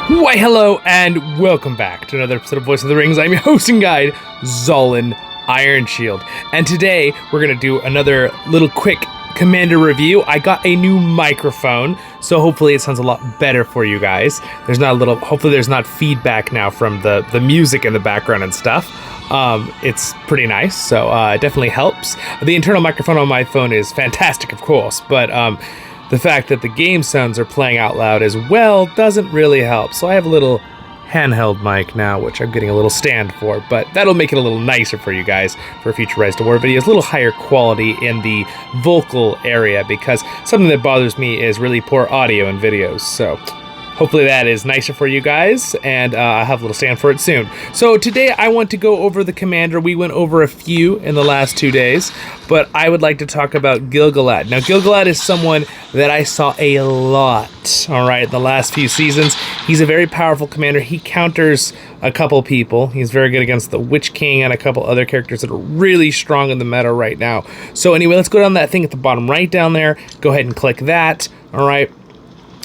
Why hello and welcome back to another episode of Voice of the Rings. I'm your host and guide, Zollin Ironshield. And today we're going to do another little quick commander review. I got a new microphone, so hopefully it sounds a lot better for you guys. Hopefully there's not feedback now from the music in the background and stuff. It's pretty nice, so it definitely helps. The internal microphone on my phone is fantastic, of course, but the fact that the game sounds are playing out loud as well doesn't really help. So I have a little handheld mic now, which I'm getting a little stand for, but that'll make it a little nicer for you guys for future RiseToWar videos, a little higher quality in the vocal area, because something that bothers me is really poor audio in videos. So hopefully that is nicer for you guys, and I'll have a little stand for it soon. So today I want to go over the commander. We went over a few in the last 2 days, but I would like to talk about Gil-galad. Now, Gil-galad is someone that I saw a lot, all right, the last few seasons. He's a very powerful commander. He counters a couple people. He's very good against the Witch King and a couple other characters that are really strong in the meta right now. So anyway, let's go down that thing at the bottom right down there. Go ahead and click that, all right.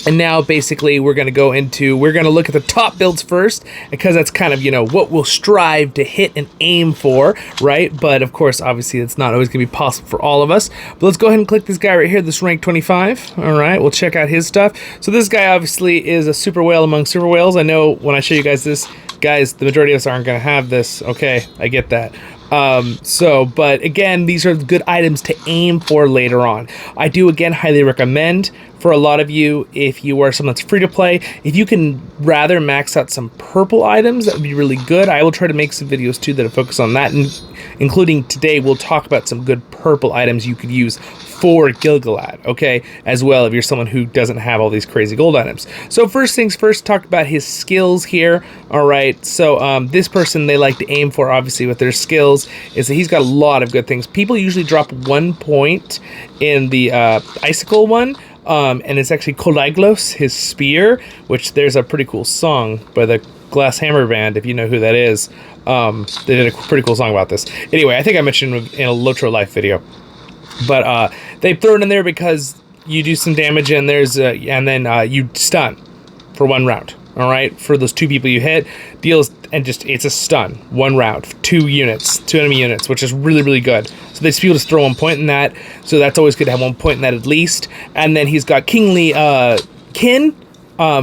And now, basically, we're going to look at the top builds first, because that's kind of, what we'll strive to hit and aim for, right? But, of course, obviously, it's not always going to be possible for all of us. But let's go ahead and click this guy right here, this rank 25. All right, we'll check out his stuff. So this guy, obviously, is a super whale among super whales. I know when I show you guys this, guys, the majority of us aren't going to have this. Okay, I get that. But again, these are good items to aim for later on. I do, again, highly recommend for a lot of you, if you are someone that's free to play, if you can rather max out some purple items, that would be really good. I will try to make some videos too that focus on that, and including today, we'll talk about some good purple items you could use for Gil-galad, okay, as well, if you're someone who doesn't have all these crazy gold items. So first things first, talk about his skills here, all right. So this person they like to aim for, obviously, with their skills, is that he's got a lot of good things. People usually drop 1 point in the icicle one, and it's actually Koliglos, his spear, which there's a pretty cool song by the Glass Hammer Band, if you know who that is. They did a pretty cool song about this. Anyway, I think I mentioned it in a Lotro Life video. But they throw it in there because you do some damage, and then you stun for 1 round. All right, for those 2 people you hit, deals, and it's a stun, 1 round, 2 enemy units, which is really, really good. So these people just throw 1 point in that, so that's always good to have 1 point in that at least. And then he's got Kingly Kin.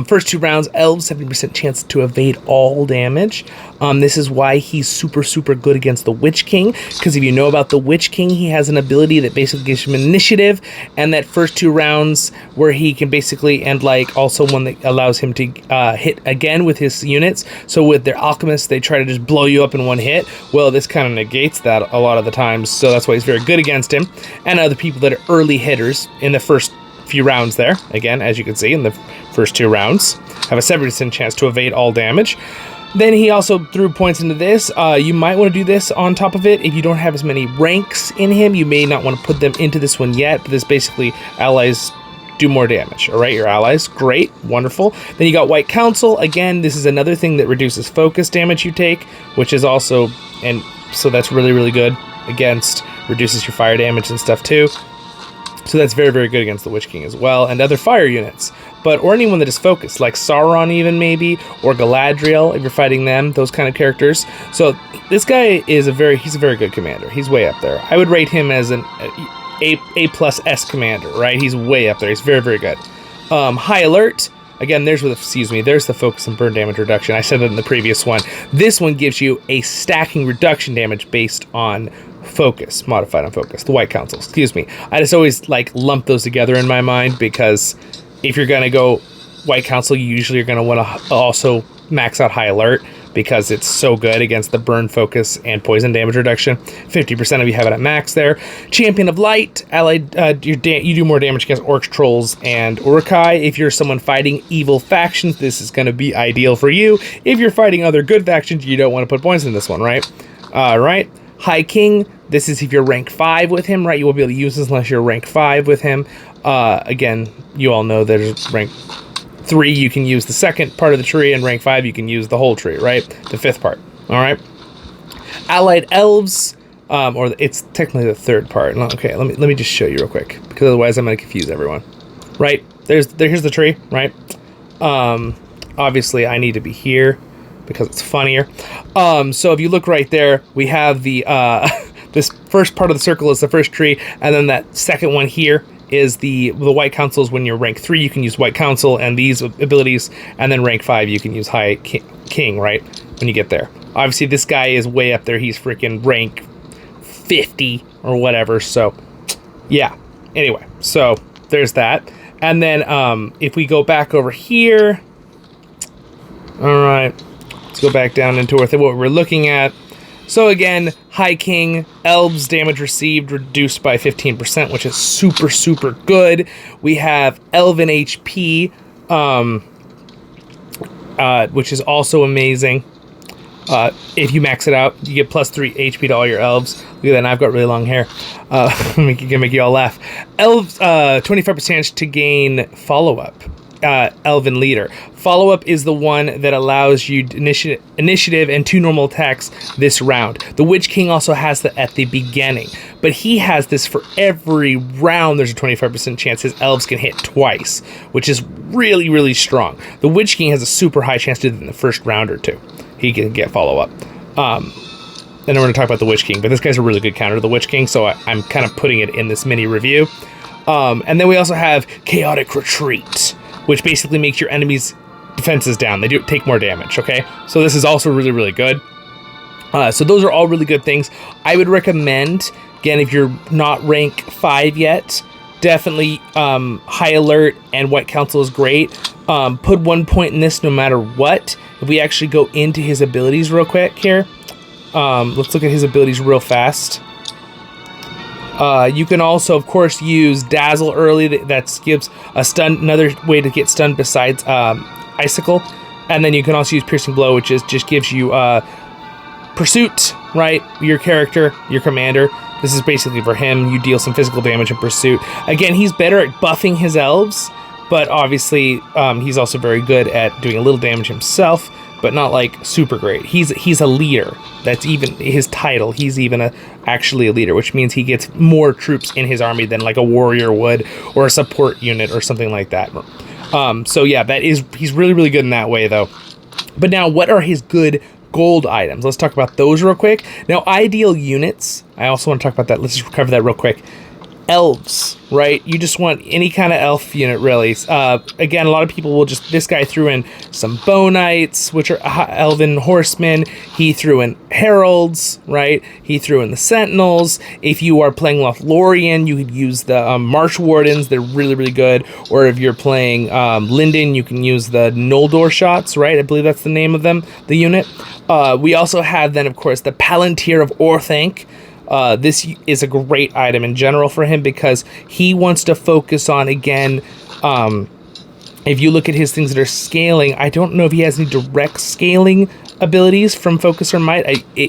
First 2 rounds, elves, 70% chance to evade all damage. This is why he's super, super good against the Witch King, because if you know about the Witch King, he has an ability that basically gives him initiative, and that first 2 rounds where he can basically, and also one that allows him to hit again with his units. So with their alchemists, they try to just blow you up in 1 hit. Well, this kind of negates that a lot of the times, so that's why he's very good against him. And other people that are early hitters in the first few rounds there, again, as you can see in the first 2 rounds, have a 70% chance to evade all damage. Then he also threw points into this. You might want to do this on top of it. If you don't have as many ranks in him, you may not want to put them into this one yet, but this basically allies do more damage. All right, your allies, great, wonderful. Then you got White Council. Again, this is another thing that reduces focus damage you take, which is also, and so that's really, really good against, reduces your fire damage and stuff too. So that's very, very good against the Witch King as well, and other fire units. Or anyone that is focused, like Sauron even maybe, or Galadriel, if you're fighting them, those kind of characters. So this guy is he's a very good commander. He's way up there. I would rate him as an A+S commander, right? He's way up there. He's very, very good. High Alert. Again, there's the focus and burn damage reduction. I said that in the previous one. This one gives you a stacking reduction damage based on focus, modified on focus, the White Council, excuse me. I just always lump those together in my mind, because if you're going to go White Council, you usually are going to want to also max out High Alert, because it's so good against the burn, focus, and poison damage reduction. 50% of you have it at max there. Champion of Light, allied, you do more damage against orcs, trolls, and Uruk-hai. If you're someone fighting evil factions, this is going to be ideal for you. If you're fighting other good factions, you don't want to put points in this one, right? Right. High King, this is if you're rank 5 with him, right? You won't be able to use this unless you're rank 5 with him. Again, you all know there's rank 3, you can use the second part of the tree, and rank 5, you can use the whole tree, right? The 5th part, all right? Allied Elves, or it's technically the 3rd part. Okay, let me just show you real quick, because otherwise I'm going to confuse everyone. Right, here's the tree, right? obviously I need to be here because it's funnier. So if you look right there, we have the this first part of the circle is the first tree, and then that second one here is the White Councils. When you're rank 3, you can use White Council and these abilities, and then rank 5, you can use High King, right? When you get there. Obviously, this guy is way up there. He's freaking rank 50 or whatever, so yeah. Anyway, so there's that. And then if we go back over here, all right, let's go back down into what we're looking at. So again, High King, Elves damage received reduced by 15%, which is super, super good. We have Elven HP, which is also amazing. If you max it out, you get plus 3 HP to all your elves. Look at that, and I've got really long hair. Make you all laugh. Elves, 25% to gain follow-up. Elven Leader. Follow-up is the one that allows you initiative and 2 normal attacks this round. The Witch King also has that at the beginning, but he has this for every round. There's a 25% chance his elves can hit twice, which is really, really strong. The Witch King has a super high chance to do that in the first round or 2. He can get follow-up. And then we're going to talk about the Witch King, but this guy's a really good counter to the Witch King, so I'm kind of putting it in this mini review. And then we also have Chaotic Retreat, which basically makes your enemies' defenses down. They do take more damage, okay? So this is also really, really good. So those are all really good things. I would recommend, again, if you're not rank 5 yet, definitely High Alert and White Council is great. Put 1 point in this no matter what. If we actually go into his abilities real quick here, let's look at his abilities real fast. You can also, of course, use Dazzle early. That gives a stun, another way to get stunned besides Icicle. And then you can also use Piercing Blow, which just gives you Pursuit, right? Your character, your commander. This is basically for him. You deal some physical damage in Pursuit. Again, he's better at buffing his elves, but obviously he's also very good at doing a little damage himself, but not like super great. He's a leader. That's even his title. He's even actually a leader, which means he gets more troops in his army than like a warrior would, or a support unit or something like that. So yeah, he's really, really good in that way though. But now, what are his good gold items? Let's talk about those real quick. Now, ideal units. I also want to talk about that. Let's just cover that real quick. Elves, right? You just want any kind of elf unit, really. Again, a lot of people will just... This guy threw in some Bow Knights, which are elven horsemen. He threw in heralds, right? He threw in the sentinels. If you are playing Lothlorien, you could use the marsh wardens. They're really, really good. Or if you're playing Linden, you can use the Noldor shots, right? I believe that's the name of them, the unit. We also have then, of course, the Palantir of Orthanc. This is a great item in general for him because he wants to focus on, again, if you look at his things that are scaling, I don't know if he has any direct scaling abilities from Focus or Might.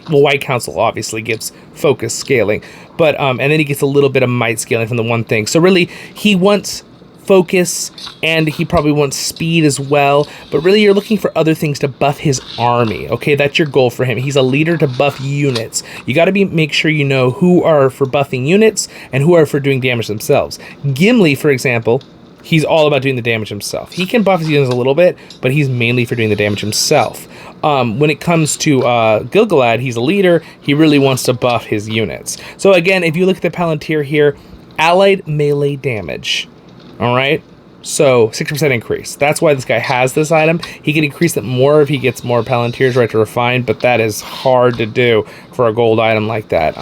Well, White Council obviously gives Focus scaling, but and then he gets a little bit of Might scaling from the one thing. So really, he wants Focus, and he probably wants speed as well, but really you're looking for other things to buff his army. Okay, that's your goal for him. He's a leader to buff units. You got to make sure you know who are for buffing units and who are for doing damage themselves. Gimli, for example, he's all about doing the damage himself. He can buff his units a little bit, but he's mainly for doing the damage himself. When it comes to Gil-galad, he's a leader. He really wants to buff his units. So again, if you look at the Palantir here, allied melee damage. All right, so 6% increase. That's why this guy has this item. He can increase it more if he gets more Palantirs, right, to refine, but that is hard to do for a gold item like that.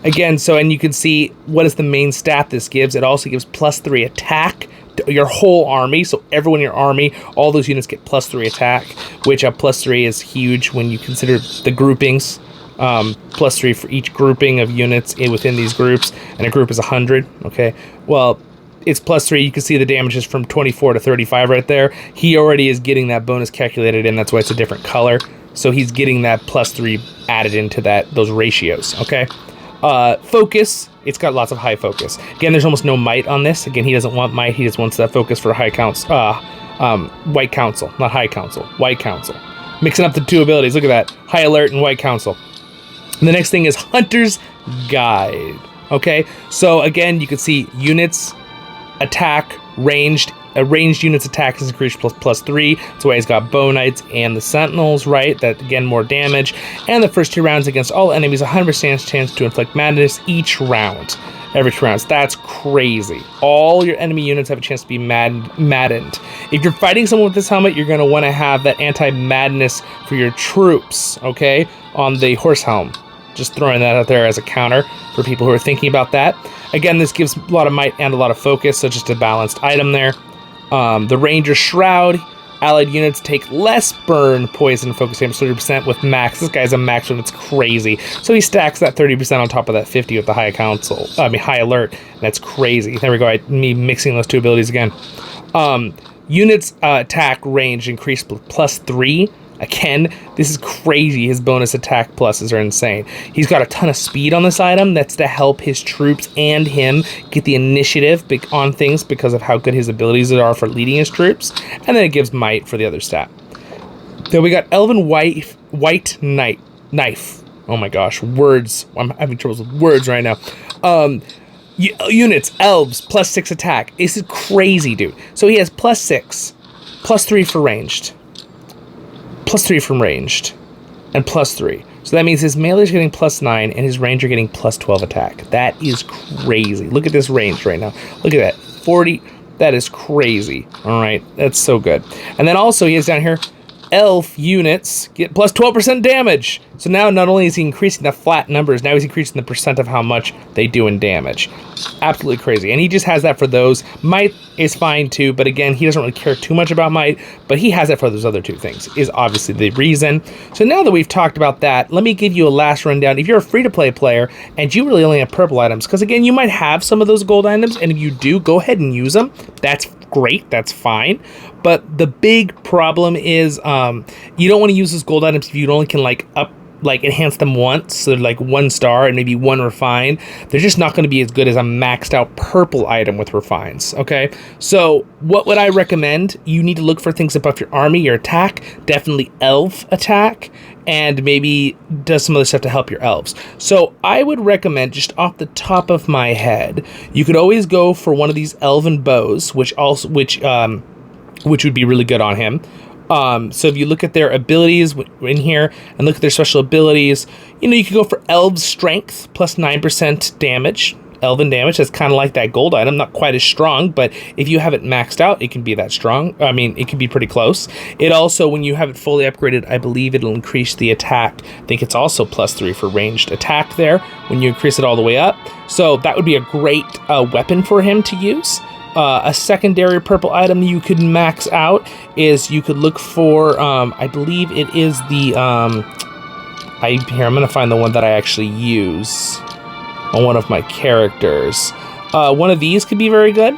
Again, so, and you can see what is the main stat this gives. It also gives +3 attack to your whole army. So everyone in your army, all those units get +3 attack, which a +3 is huge when you consider the groupings. +3 for each grouping of units within these groups, and a group is 100. Okay, well, it's +3. You can see the damages from 24 to 35 right there. He already is getting that bonus calculated in. That's why it's a different color. So he's getting that +3 added into those ratios. Okay. Focus. It's got lots of high focus. Again, there's almost no might on this. Again, he doesn't want might. He just wants that focus for high council. White Council, not High Council. White Council. Mixing up the two abilities. Look at that. High Alert and White Council. And the next thing is Hunter's Guide. Okay. So again, you can see units, attack, ranged, ranged units attack is increased +3. That's why he's got Bow Knights and the Sentinels, right? That, again, more damage. And the first 2 rounds against all enemies, 100% chance to inflict madness each round. Every 2 rounds. That's crazy. All your enemy units have a chance to be maddened. If you're fighting someone with this helmet, you're going to want to have that anti-madness for your troops, okay? On the horse helm. Just throwing that out there as a counter for people who are thinking about that. Again, this gives a lot of might and a lot of focus, so just a balanced item there. The Ranger Shroud. Allied units take less burn, poison, focus damage 30% with max. This guy's a max one. It's crazy. So he stacks that 30% on top of that 50 with the high alert. And that's crazy. There we go. Me mixing those 2 abilities again. Units attack range increased +3. Again, this is crazy. His bonus attack pluses are insane. He's got a ton of speed on this item. That's to help his troops and him get the initiative on things because of how good his abilities are for leading his troops. And then it gives might for the other stat. Then we got Elven White Knife. Oh my gosh, words. I'm having troubles with words right now. Units, elves, +6 attack. This is crazy, dude. So he has +6, +3 for ranged. +3 from ranged, and +3. So that means his melee is getting +9, and his ranger getting +12 attack. That is crazy. Look at this range right now. Look at that. 40. That is crazy. All right. That's so good. And then also he has down here, elf units get +12% damage. So now not only is he increasing the flat numbers, now he's increasing the percent of how much they do in damage. Absolutely crazy. And he just has that for those. Might is fine too, but again, he doesn't really care too much about might, but he has that for those other 2 things, is obviously the reason. So now that we've talked about that, let me give you a last rundown. If you're a free-to-play player and you really only have purple items, because again, you might have some of those gold items, and if you do, go ahead and use them. That's great, that's fine. But the big problem is you don't want to use those gold items if you only can enhance them once, so like 1 star and maybe 1 refine. They're just not going to be as good as a maxed out purple item with refines, okay? So what would I recommend? You need to look for things that buff your army, your attack, definitely elf attack, and maybe does some other stuff to help your elves. So I would recommend, just off the top of my head, you could always go for one of these elven bows, which would be really good on him. So if you look at their abilities in here and look at their special abilities, you could go for Elves Strength plus 9% damage. Elven damage, that's kind of like that gold item, not quite as strong, but if you have it maxed out, it can be that strong. I mean, it can be pretty close. It also, when you have it fully upgraded, I believe it'll increase the attack. I think it's also +3 for ranged attack there when you increase it all the way up. So that would be a great weapon for him to use. A secondary purple item you could max out is you could look for, I believe it is the, I'm going to find the one that I actually use on one of my characters. One of these could be very good.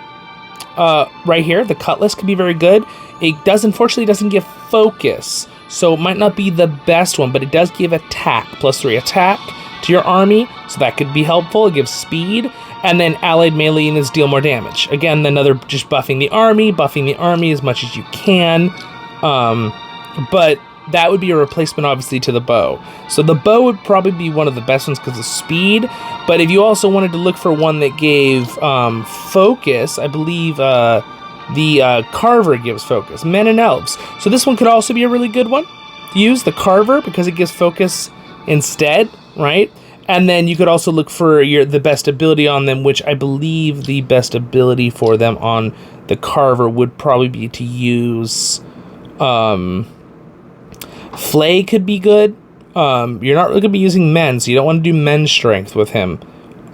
Right here, the Cutlass could be very good. It unfortunately doesn't give focus, so it might not be the best one, but it does give attack, +3 attack to your army, so that could be helpful. It gives speed, and then allied melee units deal more damage. Again, another just buffing the army as much as you can. But that would be a replacement, obviously, to the bow. So the bow would probably be one of the best ones because of speed. But if you also wanted to look for one that gave focus, I believe the Carver gives focus. Men and Elves. So this one could also be a really good one to use, the Carver, because it gives focus instead, right? And then you could also look for the best ability on them, which I believe the best ability for them on the Carver would probably be to use... Flay could be good. You're not really going to be using men, so you don't want to do men's strength with him.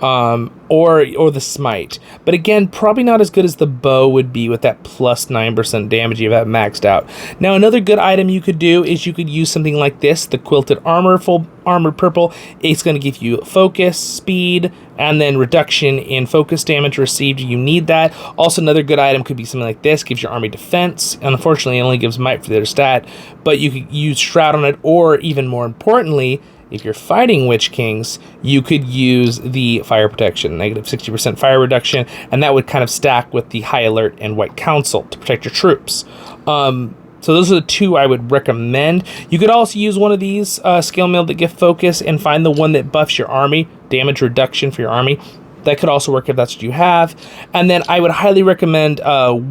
Or the smite. But again, probably not as good as the bow would be with that +9% damage you have maxed out. Now, another good item you could do is you could use something like this, the Quilted Armor, full armored purple. It's going to give you focus, speed, and then reduction in focus damage received. You need that. Also, another good item could be something like this, gives your army defense. Unfortunately, it only gives might for their stat, but you could use Shroud on it, or even more importantly, if you're fighting Witch Kings, you could use the fire protection, -60% fire reduction, and that would kind of stack with the High Alert and White Council to protect your troops. So those are the two I would recommend. You could also use one of these scale mail that give focus and find the one that buffs your army, damage reduction for your army. that could also work if that's what you have. And then I would highly recommend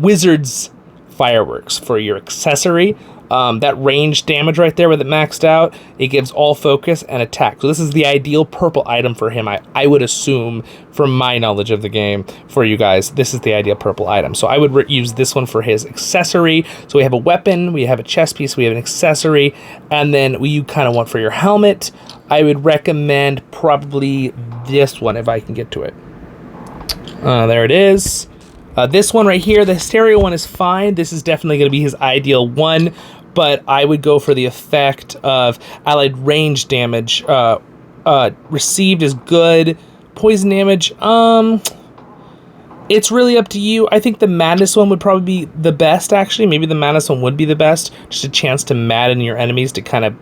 Wizard's Fireworks for your accessory. That range damage right there with it maxed out, it gives all focus and attack. So this is the ideal purple item for him, I would assume, from my knowledge of the game. For you guys, this is the ideal purple item. So I would use this one for his accessory. So we have a weapon, we have a chest piece, we have an accessory, and then you kind of want for your helmet, I would recommend probably this one if I can get to it. There it is. This one right here, the Hysteria one is fine. This is definitely going to be his ideal one, but I would go for the effect of allied range damage. Received is good. Poison damage, it's really up to you. I think the Madness one would probably be the best, actually. Maybe the Madness one would be the best. Just a chance to madden your enemies to kind of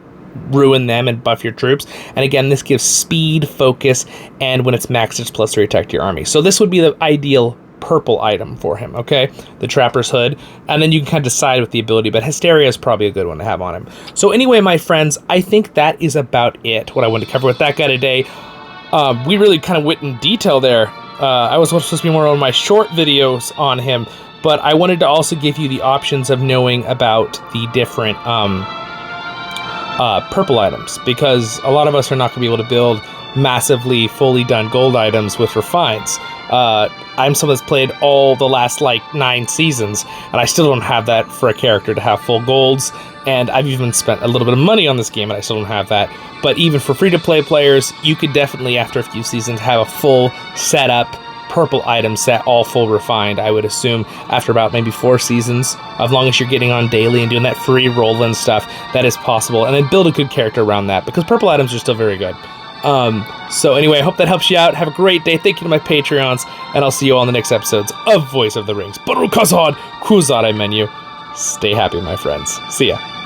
ruin them and buff your troops. And again, this gives speed, focus, and when it's maxed, it's +3 attack to your army. So this would be the ideal purple item for him, okay? The Trapper's Hood. And then you can kind of decide with the ability, but Hysteria is probably a good one to have on him. So anyway, my friends, I think that is about it, what I wanted to cover with that guy today. We really kind of went in detail there. I was supposed to be more on my short videos on him, but I wanted to also give you the options of knowing about the different purple items, because a lot of us are not going to be able to build massively fully done gold items with refines. I'm someone that's played all the last like 9 seasons, and I still don't have that for a character to have full golds, and I've even spent a little bit of money on this game and I still don't have that. But even for free-to-play players, you could definitely, after a few seasons, have a full setup purple item set, all full refined, I would assume, after about maybe 4 seasons. As long as you're getting on daily and doing that free roll and stuff, that is possible. And then build a good character around that, because purple items are still very good. So anyway, I hope that helps you out. Have a great day. Thank you to my Patreons, and I'll see you all in the next episodes of Voice of the Rings. Barukazad, Kuzad menu. Stay happy, my friends. See ya.